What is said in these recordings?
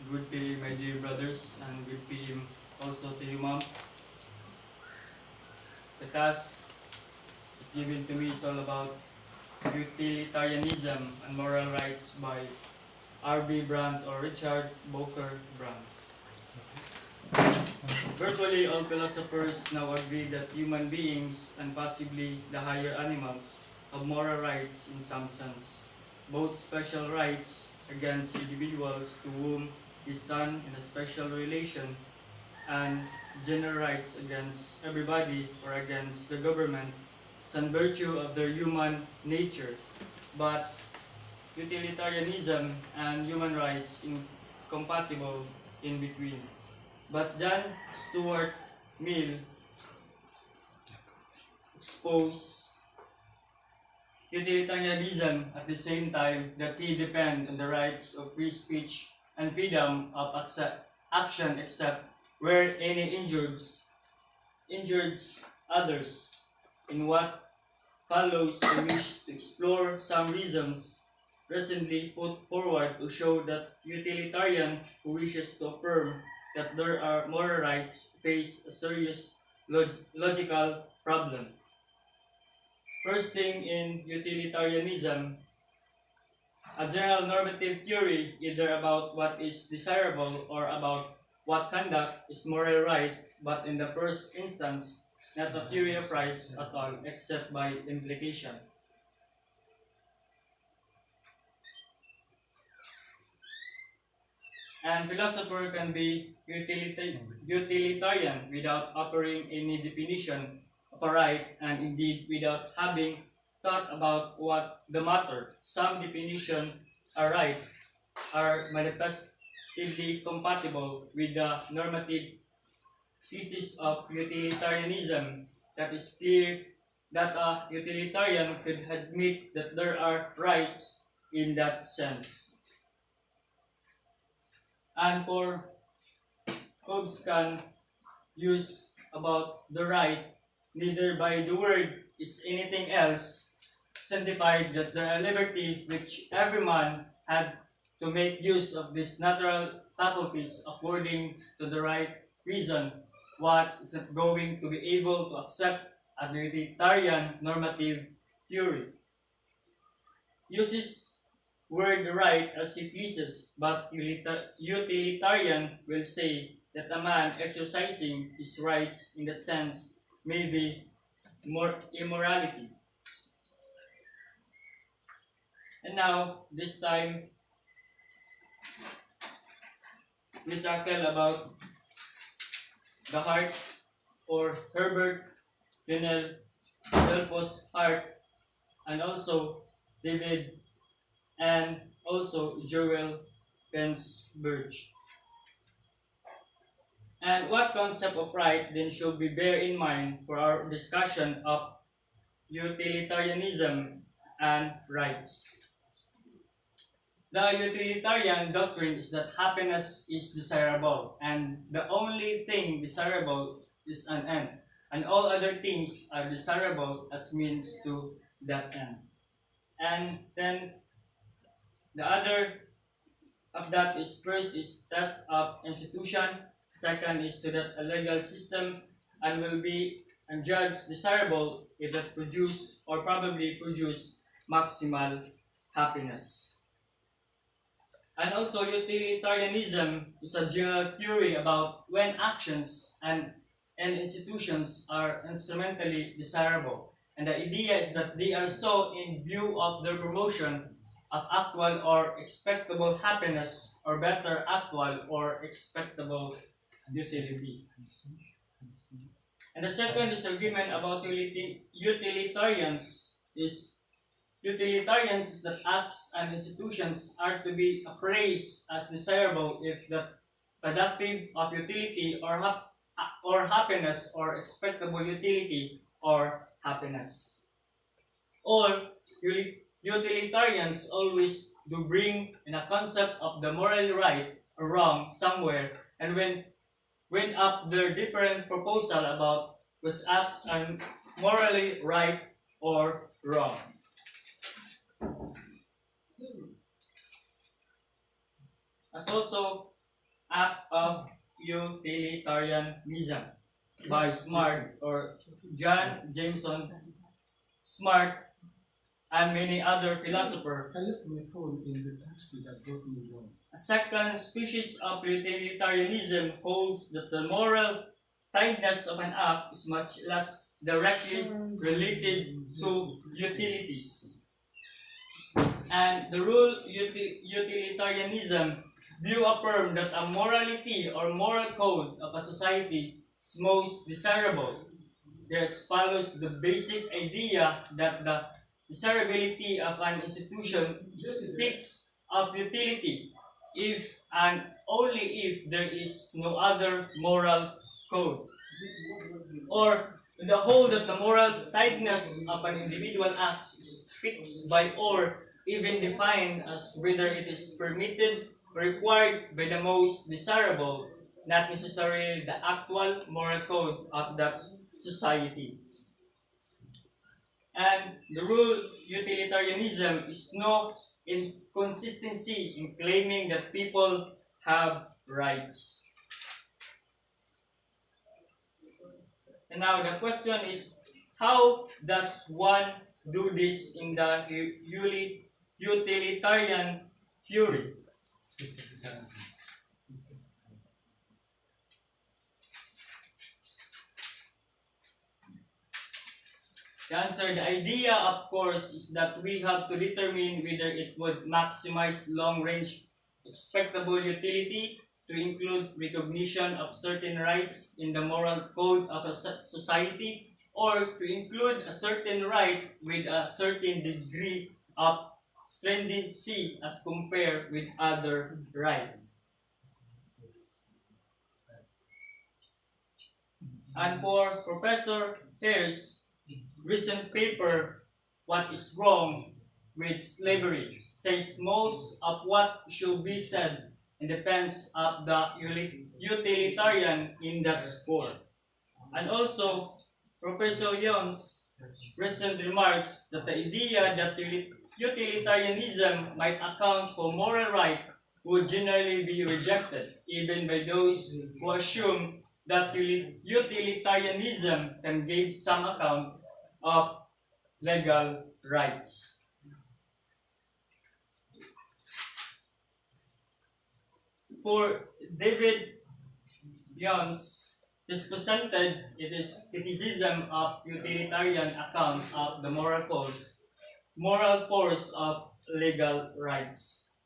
Good PM, my dear brothers, and good PM also to you, ma'am. The task given to me is all about utilitarianism and moral rights by R.B. Brandt or Richard Booker Brandt. Virtually all philosophers now agree that human beings and possibly the higher animals have moral rights in some sense, both special rights against individuals to whom is done in a special relation, and general rights against everybody or against the government, some virtue of their human nature. But utilitarianism and human rights incompatible in between. But John Stuart Mill exposed utilitarianism at the same time that he depends on the rights of free speech and freedom of action except where any injures others. In what follows, I wish to explore some reasons recently put forward to show that utilitarian who wishes to affirm that there are moral rights face a serious logical problem. First thing in utilitarianism, a general normative theory either about what is desirable or about what conduct is moral right, but in the first instance, not a theory of rights at all except by implication. And philosopher can be utilitarian without offering any definition of a right, and indeed without having thought about what the matter. Some definition are right are manifestly compatible with the normative thesis of utilitarianism. That is clear that a utilitarian could admit that there are rights in that sense. And for Hobbes use about the right, neither by the word is anything else, sanctified that there are liberty which every man had to make use of these natural faculties according to the right reason. What is not going to be able to accept a utilitarian normative theory? Uses word right as he pleases, but utilitarian will say that a man exercising his rights in that sense may be more immorality. And now, this time, we tackle about the heart or Herbert Lionel Delpos' heart, and also David and also Joel Pence-Burge. And what concept of right then should we bear in mind for our discussion of utilitarianism and rights? The utilitarian doctrine is that happiness is desirable, and the only thing desirable is an end, and all other things are desirable as means to that end. And then the other of that is first is test of institution, second is so that a legal system and will be and judged desirable if it produce or probably produce maximal happiness. And also utilitarianism is a general theory about when actions and institutions are instrumentally desirable. And the idea is that they are so in view of their promotion of actual or expectable happiness, or better, actual or expectable utility. And the second disagreement about utilitarians is that acts and institutions are to be appraised as desirable if the productive of utility or happiness or expectable utility or happiness. Or utilitarians always do bring in a concept of the moral right or wrong somewhere, and when up their different proposal about which acts are morally right or wrong. As also Act of Utilitarianism by Smart or John Jameson Smart and many other philosophers. I left my phone in the taxi that brought me home. A second species of utilitarianism holds that the moral kindness of an act is much less directly related to utilities. And the rule utilitarianism view affirm that a morality or moral code of a society is most desirable. There follows the basic idea that the desirability of an institution speaks of utility if and only if there is no other moral code. Or the whole that the moral tightness of an individual act is fixed by or even defined as whether it is permitted or required by the most desirable, not necessarily the actual moral code of that society. And the rule utilitarianism is no inconsistency in claiming that people have rights. And now the question is, how does one do this in the utilitarian theory? The answer, the idea, of course, is that we have to determine whether it would maximize long-range expectable utility to include recognition of certain rights in the moral code of a society, or to include a certain right with a certain degree of stringency as compared with other rights. And for Professor Hare's recent paper, What is Wrong with Slavery, says most of what should be said depends of the utilitarian in that score. And also, Professor Young's recent remarks that the idea that utilitarianism might account for moral right would generally be rejected, even by those who assume that utilitarianism can give some account of legal rights. For David Young's is presented, it is criticism of utilitarian account of the moral force of legal rights.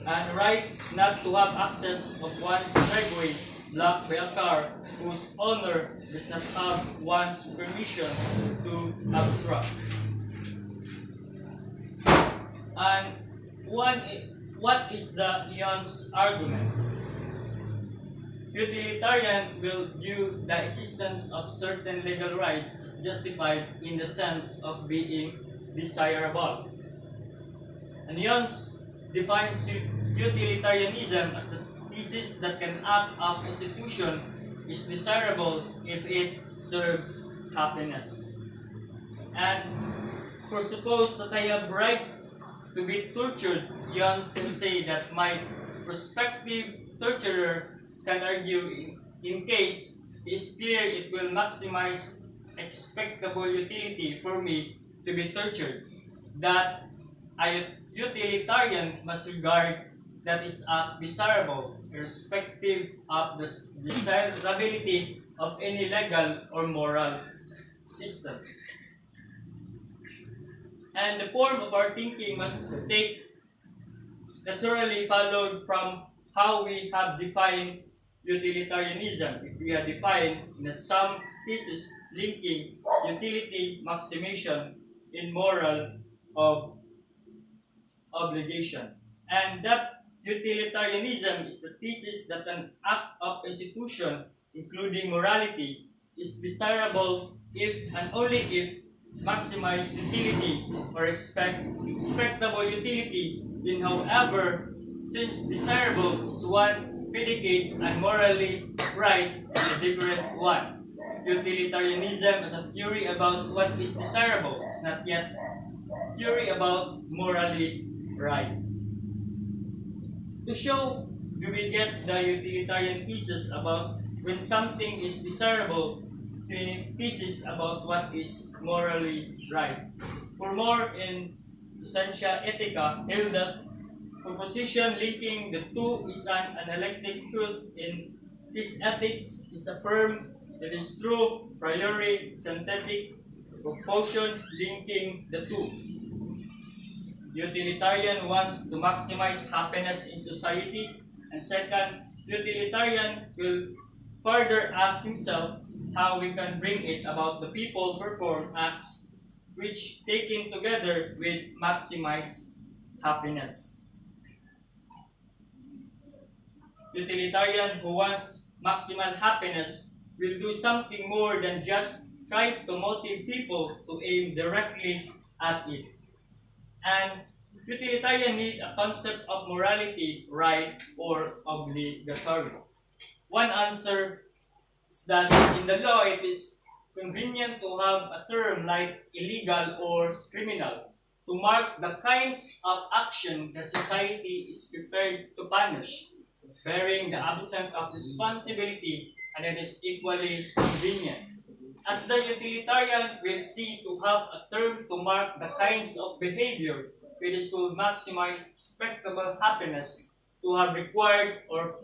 And right not to have access of one's driveway blocked by a car whose owner does not have one's permission to obstruct. And what is the Lyon's argument? Utilitarian will view the existence of certain legal rights as justified in the sense of being desirable. And Lyon's defines utilitarianism as the thesis that an act of institution is desirable if it serves happiness. And for suppose that I have right to be tortured, Young's can say that my prospective torturer can argue in case it is clear it will maximize expectable utility for me to be tortured, that a utilitarian must regard that is desirable, irrespective of the desirability of any legal or moral system. And the form of our thinking must take naturally followed from how we have defined utilitarianism. If we have defined in some thesis linking utility maximization in moral of obligation. And that utilitarianism is the thesis that an act of institution, including morality, is desirable if and only if maximized utility or expectable utility, in however, since desirable is one predicate and morally right is a different one. Utilitarianism is a theory about what is desirable. It's not yet theory about morally right. To show do we get the utilitarian thesis about when something is desirable, to thesis about what is morally right. For more in Essentia Ethica, held that proposition linking the two is an analytic truth in his ethics is affirmed that is true priori synthetic proposition linking the two. Utilitarian wants to maximize happiness in society, and second, utilitarian will further ask himself how we can bring it about the people perform acts which taken together will maximize happiness. Utilitarian who wants maximal happiness will do something more than just try to motivate people to aim directly at it. And utilitarian need a concept of morality, right or obligatory. One answer is that in the law it is convenient to have a term like illegal or criminal to mark the kinds of action that society is prepared to punish, bearing the absence of responsibility, and it is equally convenient. As the utilitarian will see to have a term to mark the kinds of behavior which will maximize expectable happiness to have required or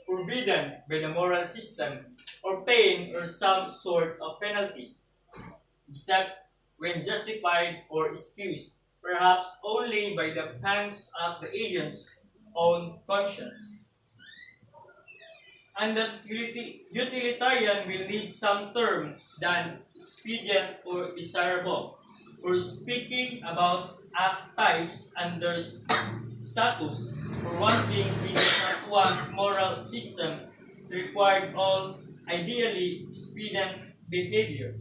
forbidden by the moral system, or pain or some sort of penalty, except when justified or excused, perhaps only by the pangs of the agent's own conscience. And the utilitarian will need some term than expedient or desirable. For speaking about act types and their status, for one thing, we do not want moral system to require all ideally expedient behavior.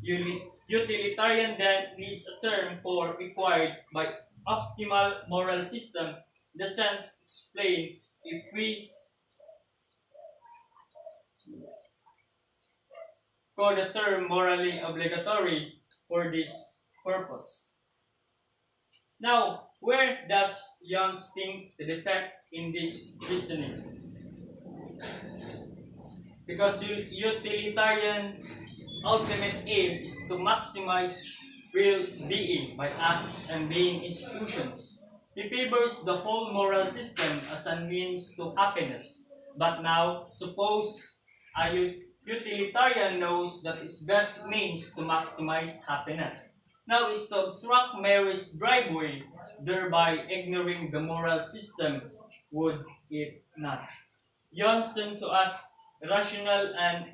Utilitarian then needs a term for required by optimal moral system, in the sense explained if we call the term morally obligatory for this purpose. Now, where does Young's think the defect in this reasoning? Because utilitarian ultimate aim is to maximize real being by acts and being institutions. He favors the whole moral system as a means to happiness. But now, suppose a utilitarian knows that its best means to maximize happiness. Now is to obstruct Mary's driveway, thereby ignoring the moral system, would it not? Young seemed to us rational and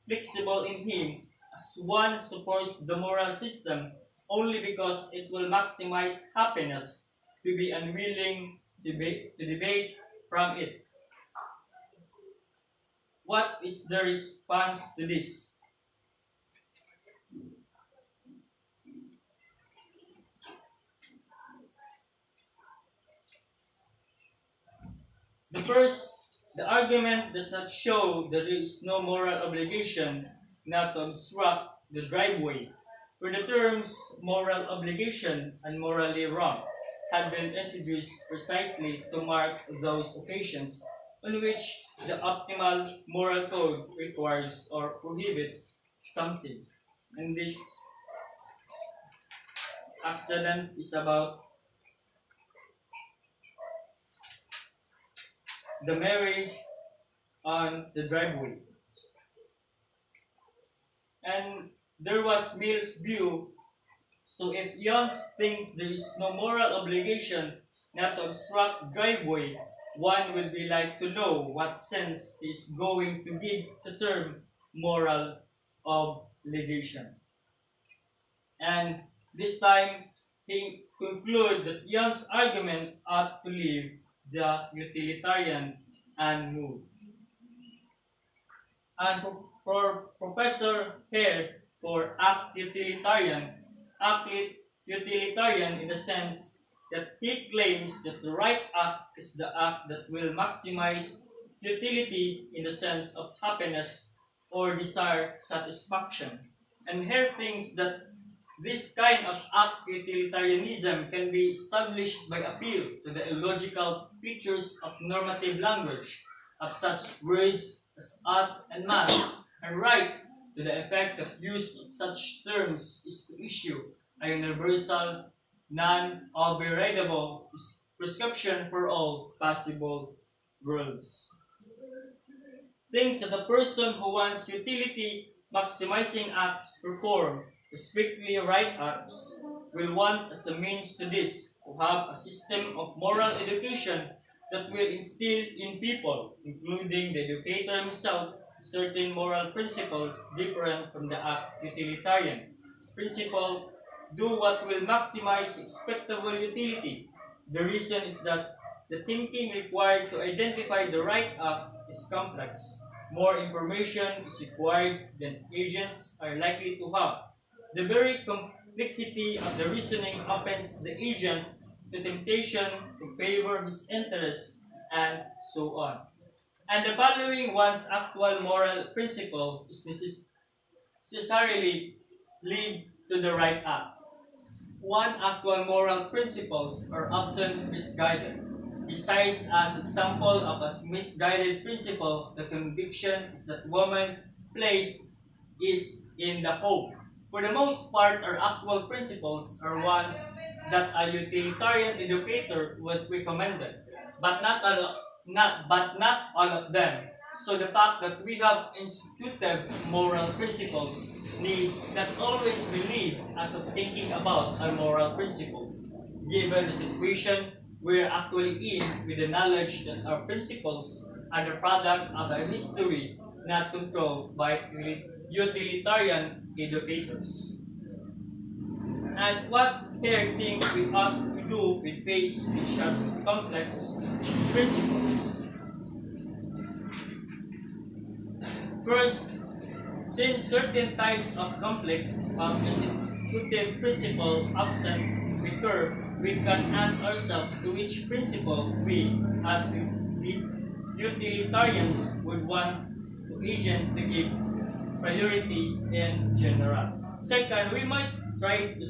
flexible in him, as one supports the moral system only because it will maximize happiness, to be unwilling to debate from it. What is the response to this? The argument does not show that there is no moral obligation not to obstruct the driveway, where the terms moral obligation and morally wrong had been introduced precisely to mark those occasions on which the optimal moral code requires or prohibits something. And this accident is about the marriage on the driveway. And there was Mill's view. So if Young thinks there is no moral obligation not to obstruct driveway, one would be like to know what sense is going to give the term moral obligation. And this time he conclude that Young's argument ought to leave the utilitarian unmoved. And for Professor Hare, for act utilitarian in the sense that he claims that the right act is the act that will maximize utility in the sense of happiness or desire satisfaction. And Hare thinks that This kind of act utilitarianism can be established by appeal to the illogical features of normative language of such words as art and math, and right to the effect of use of such terms is to issue a universal, non-overridable prescription for all possible worlds. Things that a person who wants utility maximizing acts perform, strictly right acts, will want as a means to this to have a system of moral education that will instill in people, including the educator himself, certain moral principles different from the act utilitarian. Principle: do what will maximize expectable utility. The reason is that the thinking required to identify the right act is complex. More information is required than agents are likely to have. The very complexity of the reasoning opens the agent to temptation to favor his interests, and so on. And the following one's actual moral principle is necessarily lead to the right act. One, actual moral principles are often misguided. Besides, as example of a misguided principle, the conviction is that woman's place is in the home. For the most part, our actual principles are ones that a utilitarian educator would recommend, but not all of them. So the fact that we have institutive moral principles need not always believe as of thinking about our moral principles. Given the situation we're actually in with the knowledge that our principles are the product of a history not controlled by utilitarian educators. And what here think we ought to do with face with such complex principles? First, since certain types of conflict of institutive principle often recur, we can ask ourselves to which principle we, as utilitarians, would want to agent to give priority in general. Second, we might try to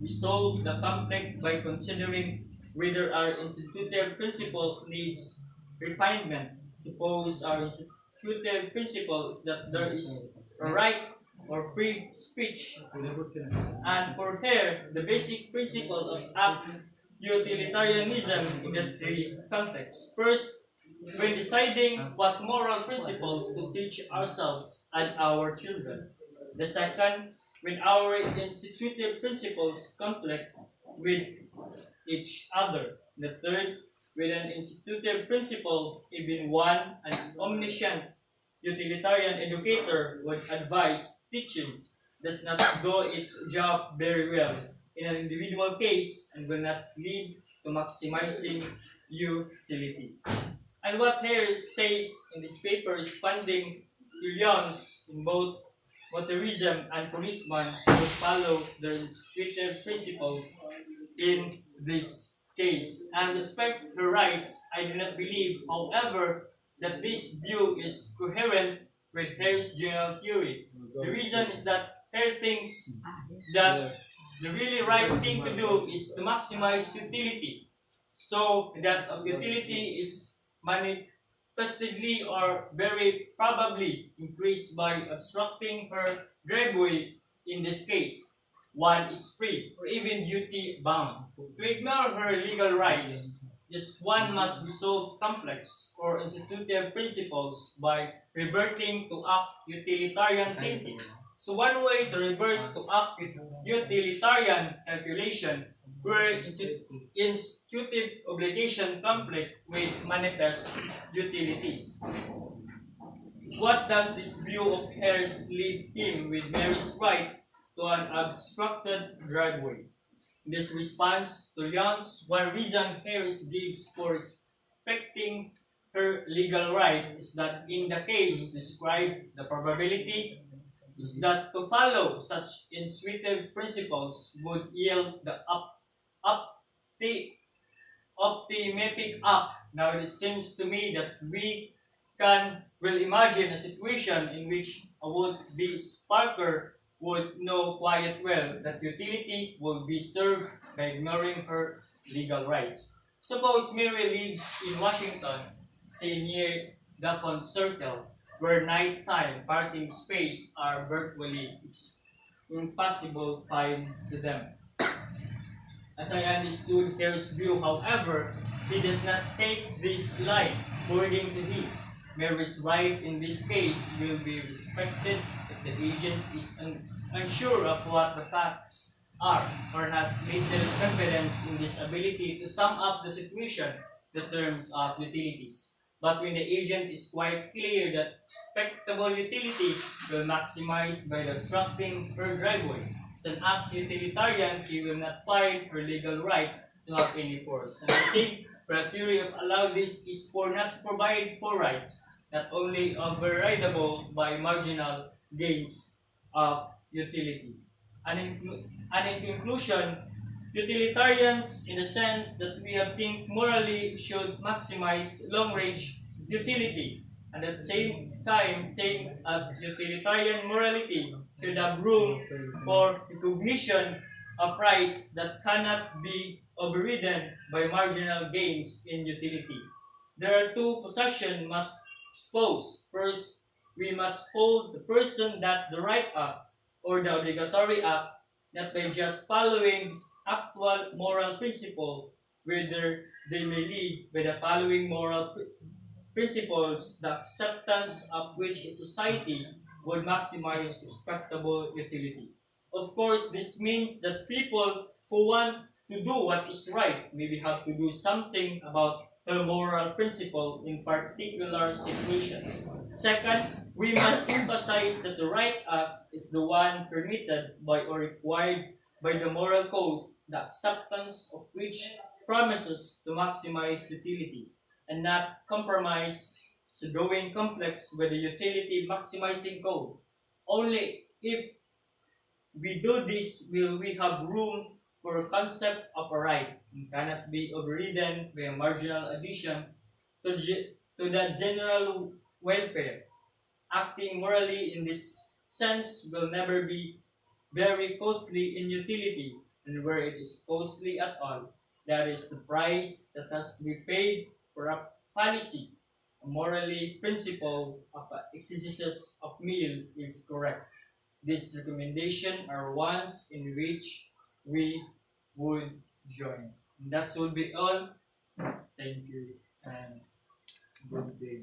resolve the conflict by considering whether our institutive principle needs refinement. Suppose our institutive principle is that there is a right or free speech, and for her, the basic principle of utilitarianism in the three contexts. First, when deciding what moral principles to teach ourselves and our children. The second, when our institutive principles conflict with each other. The third, with an institutive principle, even one, an omniscient utilitarian educator would advise teaching does not do its job very well in an individual case and will not lead to maximizing utility. And what Harris says in this paper is funding trillions in both motorism and policemen would follow their institutive principles in this case. And respect her rights, I do not believe, however, that this view is coherent with Harris' general theory. The reason is that Harris thinks that the really right thing to do is to maximize utility, so that utility is manifestly or very probably increased by obstructing her driveway in this case. One is free or even duty bound. To ignore her legal rights, just one must resolve complex or institutive principles by reverting to act utilitarian thinking. So one way to revert to act utilitarian calculation where institutive obligation conflict with manifest utilities. What does this view of Harris lead him with Mary's right to an obstructed driveway? In this response to Lyon's, one reason Harris gives for respecting her legal right is that in the case described, the probability is that to follow such intuitive principles would yield the opti- optimatic act. Now it seems to me that will imagine a situation in which a would be sparker would know quite well that utility will be served by ignoring her legal rights. Suppose Mary lives in Washington, say near Dupont Circle, where nighttime parking spaces are virtually impossible find to them. As I understood Hare's view, however, he does not take this line. According to him, Mary's right in this case will be respected if the agent is unsure of what the facts are or has little confidence in his ability to sum up the situation in terms of utilities. But when the agent is quite clear that expectable utility will maximize by obstructing her driveway, as an act utilitarian, he will not find her legal right to have any force. And I think the theory of allow this is for not to provide for rights, not only overridable by marginal gains of utility. And in conclusion, utilitarians, in the sense that we have think morally should maximize long-range utility, and at the same time think that utilitarian morality should have room for recognition of rights that cannot be overridden by marginal gains in utility. There are two positions must expose. First, we must hold the person does the right act or the obligatory act not by just following actual moral principle, whether they may lead by the following moral principles, the acceptance of which a society would maximize respectable utility. Of course, this means that people who want to do what is right maybe have to do something about a moral principle in particular situation. Second, we must emphasize that the right act is the one permitted by or required by the moral code, the acceptance of which promises to maximize utility and not compromise the growing complex with the utility maximizing code. Only if we do this will we have room for a concept of a right and cannot be overridden by a marginal addition to the general welfare. Acting morally in this sense will never be very costly in utility, and where it is costly at all, that is the price that has to be paid for a policy. A morally principle of exegesis of meal is correct. These recommendations are ones in which we would join. And that will be all. Thank you and good day.